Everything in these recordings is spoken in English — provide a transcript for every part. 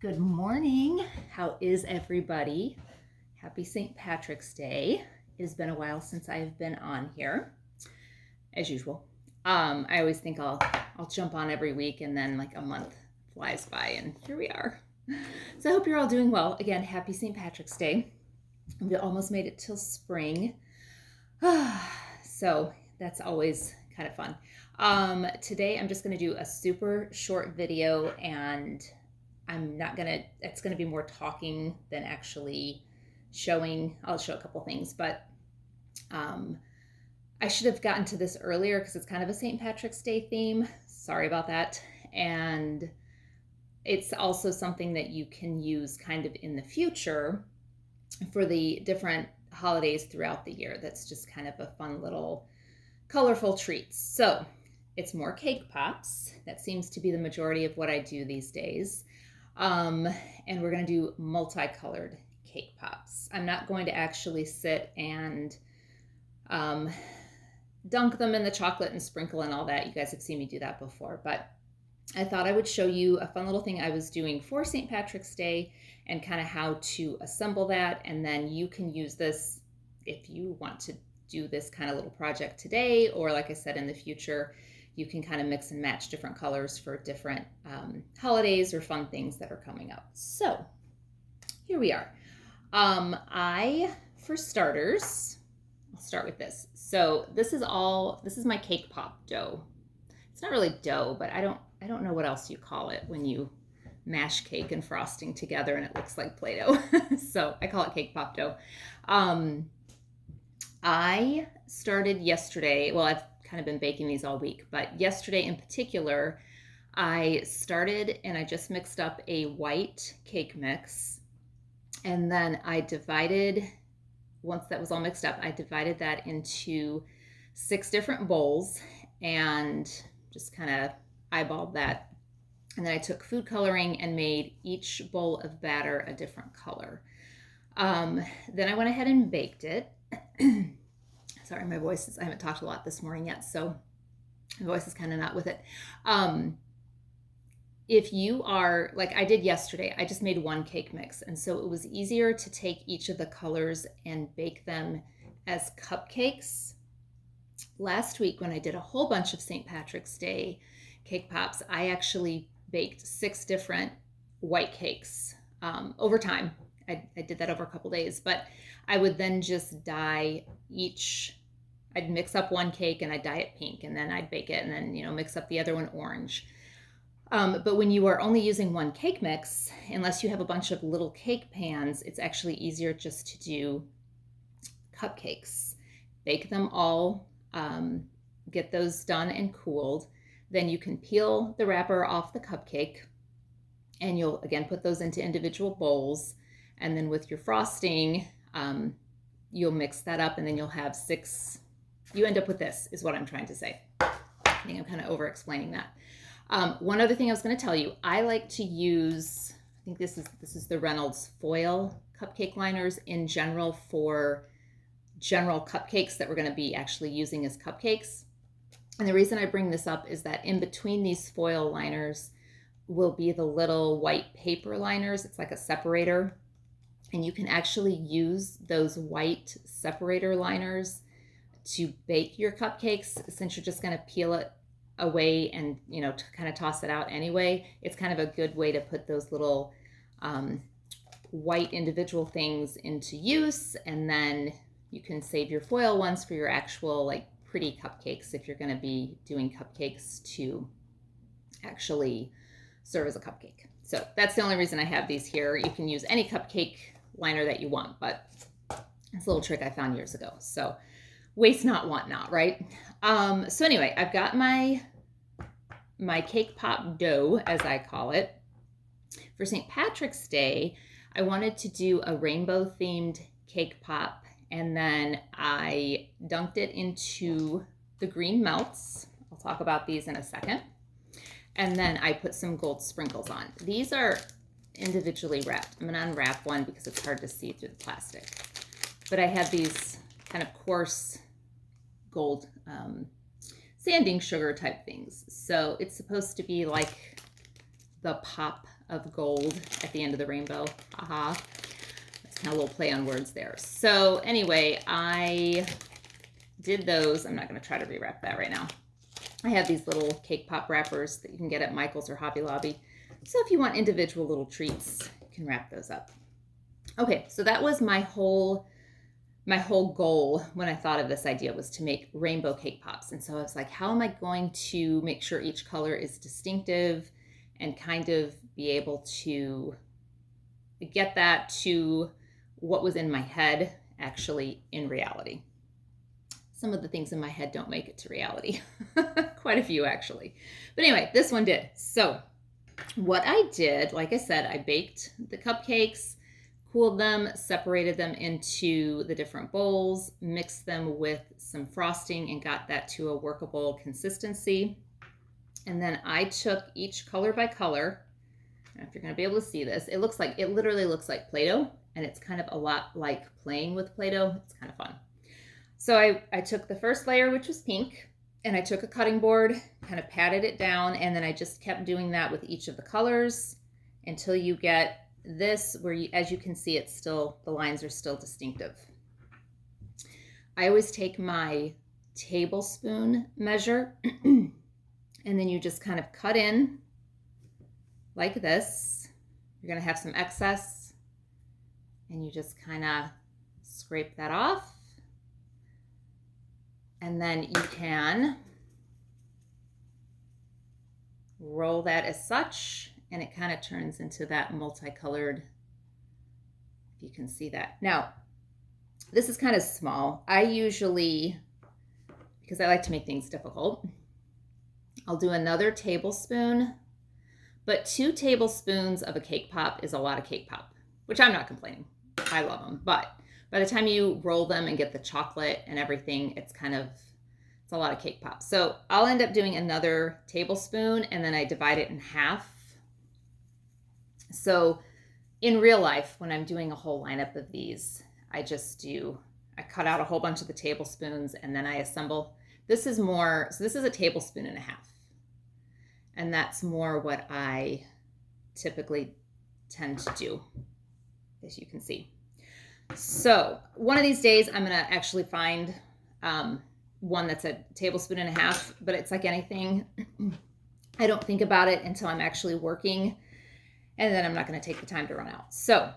Good morning. How is everybody? Happy St. Patrick's Day. It has been a while since I've been on here, as usual. I always think I'll jump on every week, and then like a month flies by, and here we are. So I hope you're all doing well. Again, happy St. Patrick's Day. We almost made it till spring, so that's always kind of fun. Today I'm just going to do a super short video, and it's gonna be more talking than actually showing. I'll show a couple things, but I should have gotten to this earlier because it's kind of a St. Patrick's Day theme. Sorry about that. And it's also something that you can use kind of in the future for the different holidays throughout the year. That's just kind of a fun little colorful treat. So it's more cake pops. That seems to be the majority of what I do these days. And we're going to do multicolored cake pops. I'm not going to actually sit and dunk them in the chocolate and sprinkle and all that. You guys have seen me do that before, but I thought I would show you a fun little thing I was doing for St. Patrick's Day and kind of how to assemble that. And then you can use this if you want to do this kind of little project today, or like I said, in the future. You can kind of mix and match different colors for different holidays or fun things that are coming up. So here we are. For starters, I'll start with this. So this is my cake pop dough. It's not really dough, but I don't know what else you call it when you mash cake and frosting together and it looks like Play-Doh. So I call it cake pop dough. I started yesterday. Well, I've kind of been baking these all week, but yesterday in particular, I started and I just mixed up a white cake mix. And then once that was all mixed up, I divided that into 6 different bowls and just kind of eyeballed that. And then I took food coloring and made each bowl of batter a different color. Then I went ahead and baked it. Sorry, I haven't talked a lot this morning yet, so my voice is kind of not with it. If you are, like I did yesterday, I just made 1 cake mix, and so it was easier to take each of the colors and bake them as cupcakes. Last week, when I did a whole bunch of St. Patrick's Day cake pops, I actually baked 6 different white cakes over time. I did that over a couple days, but I would then just dye each. I'd mix up 1 cake and I'd dye it pink, and then I'd bake it, and then mix up the other one orange. But when you are only using 1 cake mix, unless you have a bunch of little cake pans, it's actually easier just to do cupcakes. Bake them all, get those done and cooled. Then you can peel the wrapper off the cupcake, and you'll again put those into individual bowls. And then with your frosting, you'll mix that up, and then you'll have 6. You end up with this, is what I'm trying to say. I think I'm kind of over explaining that. One other thing I was going to tell you, I like to use, I think this is the Reynolds foil cupcake liners in general for general cupcakes that we're going to be actually using as cupcakes. And the reason I bring this up is that in between these foil liners will be the little white paper liners. It's like a separator. And you can actually use those white separator liners to bake your cupcakes, since you're just going to peel it away and to kind of toss it out anyway. It's kind of a good way to put those little white individual things into use, and then you can save your foil ones for your actual like pretty cupcakes if you're going to be doing cupcakes to actually serve as a cupcake. So that's the only reason I have these here. You can use any cupcake liner that you want, but it's a little trick I found years ago. So waste not, want not, right? So anyway, I've got my cake pop dough, as I call it. For St. Patrick's Day, I wanted to do a rainbow themed cake pop, and then I dunked it into the green melts. I'll talk about these in a second. And then I put some gold sprinkles on. These are individually wrapped. I'm going to unwrap one because it's hard to see through the plastic. But I have these kind of coarse gold sanding sugar type things. So it's supposed to be like the pop of gold at the end of the rainbow. Haha. That's kind of a little play on words there. So anyway, I did those. I'm not going to try to rewrap that right now. I have these little cake pop wrappers that you can get at Michael's or Hobby Lobby. So if you want individual little treats, you can wrap those up. Okay, so that was my whole goal when I thought of this idea, was to make rainbow cake pops. And so I was like, how am I going to make sure each color is distinctive and kind of be able to get that to what was in my head actually in reality? Some of the things in my head don't make it to reality. Quite a few, actually. But anyway, this one did. So what I did, like I said, I baked the cupcakes, cooled them, separated them into the different bowls, mixed them with some frosting, and got that to a workable consistency. And then I took each color by color. I don't know if you're going to be able to see this. It literally looks like Play-Doh, and it's kind of a lot like playing with Play-Doh. It's kind of fun. So I took the first layer, which was pink, and I took a cutting board, kind of patted it down, and then I just kept doing that with each of the colors until you get this where as you can see, the lines are still distinctive. I always take my tablespoon measure and then you just kind of cut in like this. You're going to have some excess and you just kind of scrape that off. And then you can roll that as such, and it kind of turns into that multicolored, if you can see that. Now, this is kind of small. I usually, because I like to make things difficult, I'll do another tablespoon, but 2 tablespoons of a cake pop is a lot of cake pop, which I'm not complaining. I love them, but by the time you roll them and get the chocolate and everything, it's a lot of cake pop. So I'll end up doing another tablespoon, and then I divide it in half. So in real life, when I'm doing a whole lineup of these, I cut out a whole bunch of the tablespoons and then I assemble. This is a tablespoon and a half. And that's more what I typically tend to do, as you can see. So one of these days, I'm going to actually find one that's a tablespoon and a half, but it's like anything. I don't think about it until I'm actually working, and then I'm not going to take the time to run out. So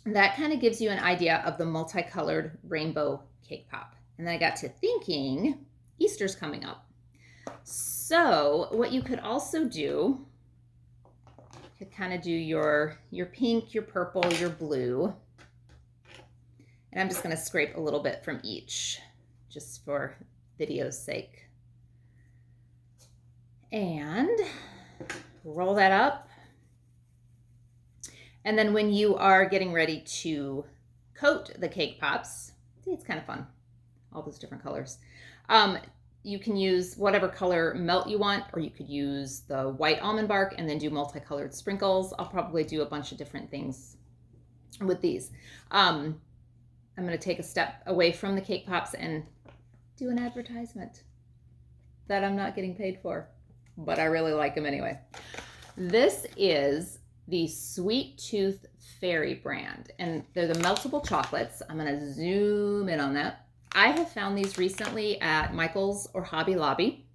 that kind of gives you an idea of the multicolored rainbow cake pop. And then I got to thinking, Easter's coming up. So what you could also do, you could kind of do your pink, your purple, your blue. And I'm just going to scrape a little bit from each, just for video's sake. And roll that up. And then when you are getting ready to coat the cake pops, see, it's kind of fun, all those different colors. You can use whatever color melt you want, or you could use the white almond bark and then do multicolored sprinkles. I'll probably do a bunch of different things with these. I'm going to take a step away from the cake pops and do an advertisement that I'm not getting paid for, but I really like them anyway. This is the Sweet Tooth Fairy brand, and they're the meltable chocolates. I'm going to zoom in on that. I have found these recently at Michael's or Hobby Lobby,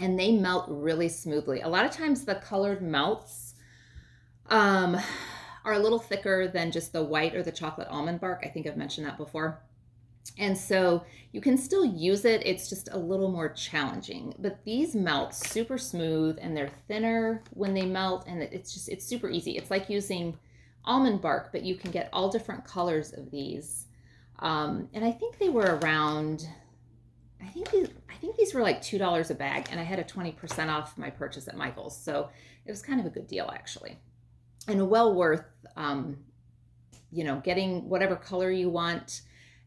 and they melt really smoothly. A lot of times the colored melts are a little thicker than just the white or the chocolate almond bark. I think I've mentioned that before. And so you can still use it. It's just a little more challenging. But these melt super smooth, and they're thinner when they melt, and it's super easy. It's like using almond bark, but you can get all different colors of these. And I think they were around, I think these were like $2 a bag, and I had a 20% off my purchase at Michael's. So it was kind of a good deal, actually. And well worth, getting whatever color you want.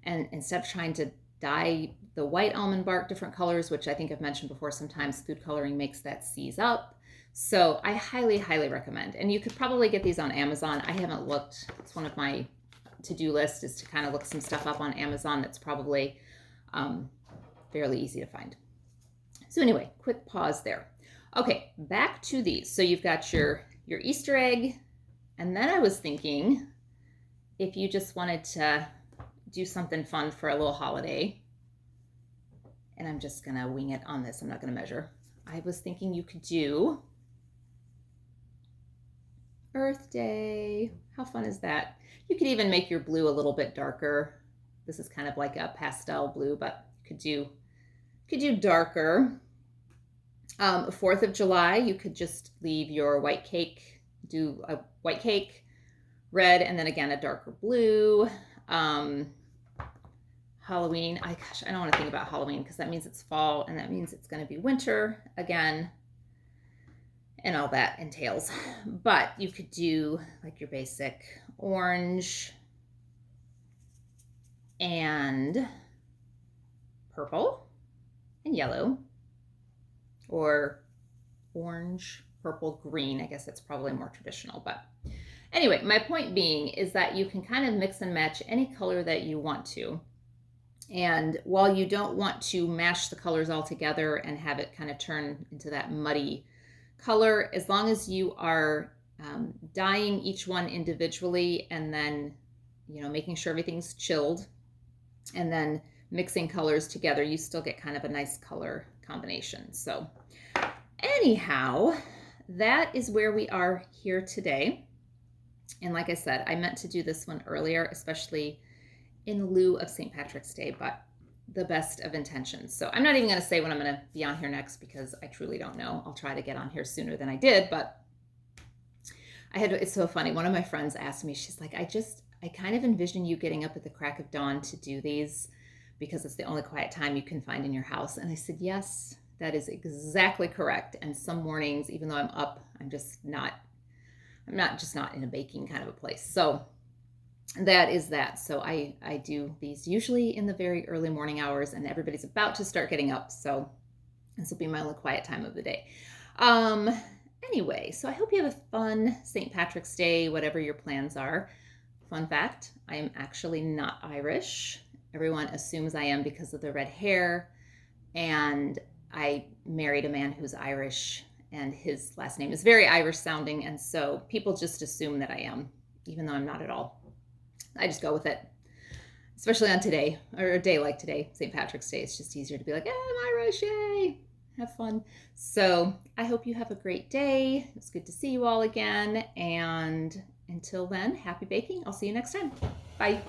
And instead of trying to dye the white almond bark different colors, which I think I've mentioned before, sometimes food coloring makes that seize up. So I highly, highly recommend. And you could probably get these on Amazon. I haven't looked. It's one of my to-do lists, is to kind of look some stuff up on Amazon that's probably fairly easy to find. So anyway, quick pause there. Okay, back to these. So you've got your your Easter egg. And then I was thinking, if you just wanted to do something fun for a little holiday, and I'm just gonna wing it on this, I'm not gonna measure. I was thinking you could do Earth Day. How fun is that? You could even make your blue a little bit darker. This is kind of like a pastel blue, but you could do darker. 4th of July, you could just leave your white cake, do a white cake, red, and then again a darker blue. Halloween, I don't want to think about Halloween because that means it's fall and that means it's going to be winter again, and all that entails. But you could do like your basic orange and purple and yellow, or orange, purple, green. I guess that's probably more traditional. But anyway, my point being is that you can kind of mix and match any color that you want to. And while you don't want to mash the colors all together and have it kind of turn into that muddy color, as long as you are dyeing each one individually and then, making sure everything's chilled and then mixing colors together, you still get kind of a nice color combination. So anyhow, that is where we are here today. And like I said, I meant to do this one earlier, especially in lieu of St. Patrick's Day, but the best of intentions. So I'm not even going to say when I'm going to be on here next because I truly don't know. I'll try to get on here sooner than I did, but it's so funny. One of my friends asked me, she's like, I kind of envision you getting up at the crack of dawn to do these because it's the only quiet time you can find in your house. And I said, yes, that is exactly correct. And some mornings, even though I'm up, I'm not in a baking kind of a place. So that is that. So I do these usually in the very early morning hours and everybody's about to start getting up. So this will be my only quiet time of the day. Anyway, so I hope you have a fun St. Patrick's Day, whatever your plans are. Fun fact, I am actually not Irish. Everyone assumes I am because of the red hair. And I married a man who's Irish and his last name is very Irish sounding. And so people just assume that I am, even though I'm not at all. I just go with it, especially on today, or a day like today, St. Patrick's Day. It's just easier to be like, I'm Irish, yay, have fun. So I hope you have a great day. It's good to see you all again. And until then, happy baking. I'll see you next time. Bye.